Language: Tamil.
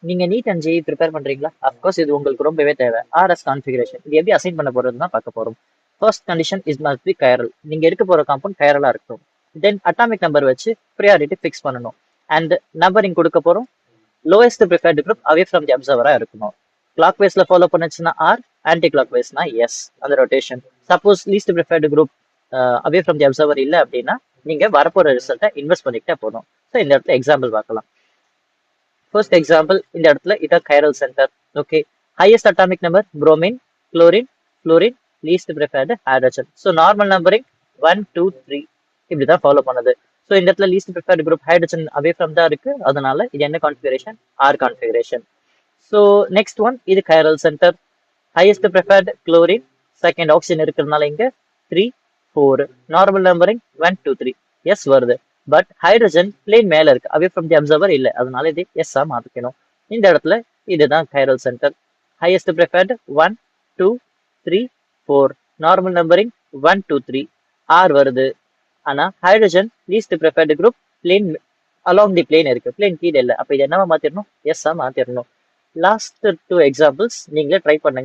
நீங்க நீட் அண்ட் ஜேஇ ப்ரிப்பேர் பண்றீங்களா? அஃப்கோர்ஸ் இது உங்களுக்கு ரொம்பவே தேவை. ஆர்எஸ் கான்ஃபிகரேஷன் இது எப்படி அசைன் பண்ண போறதுன்னு தான் பார்க்க போறோம். First condition is must be chiral. நீங்க இருக்க போற காம்பவுண்ட் கைரலா இருக்கணும். தென் அட்டாமிக் நம்பர் வச்சு ப்ரியாரிட்டி ஃபிக்ஸ் பண்ணணும். அண்ட் நம்பரிங் கொடுக்க போறோம். Lowest preferred group away from the அப்சர்வரா இருக்கணும். கிளாக் வைஸ்ல ஃபாலோ பண்ணுச்சுன்னா ஆர், ஆன்டி கிளாக் வைஸ்னா எஸ் அந்த rotation. Suppose least preferred group away from the observer இல்லை அப்படின்னா நீங்க வரப்போற ரிசல்ட்டை இன்வெஸ்ட் பண்ணிக்கிட்டே போகணும். ஸோ இந்த இடத்துல எக்ஸாம்பிள் பார்க்கலாம். ஃபர்ஸ்ட் எக்ஸாம்பிள் இந்த இடத்துல இதான் chiral centre. Okay, highest atomic number bromine, chlorine, fluorine, least preferred hydrogen. So normal numbering 1 2 3 இப்படி தான் ஃபாலோ பண்ணுது. ஸோ இந்த இடத்துல least preferred group hydrogen away from தான் இருக்கு. அதனால இது என்ன configuration? R configuration. So next one இது chiral centre. Highest preferred chlorine, second oxygen இருக்கிறதுனால இங்க 3 4. நார்மல் நம்பரிங் 1 2 3 எஸ் வருது. பட் ஹைட்ரஜன் பிளேன் மேல இருக்கு, அவே ஃப்ரம் தி அப்சர்வர் இல்லை. அதனால இது எஸ் ஆ மாத்திக்கணும். இந்த இடத்துல இதுதான் chiral centre. Highest preferred 1 2 3 4. Normal numbering 1 2 3 R வருது. ஆனா hydrogen least preferred group plane along the plane இருக்கு, பிளேன் கீழே இல்லை. அப்ப இது என்னவா மாத்திரணும்? எஸ் ஆ மாத்திரணும். லாஸ்ட் 2 எக்ஸாம்பிள்ஸ் நீங்களே ட்ரை பண்ணுங்க.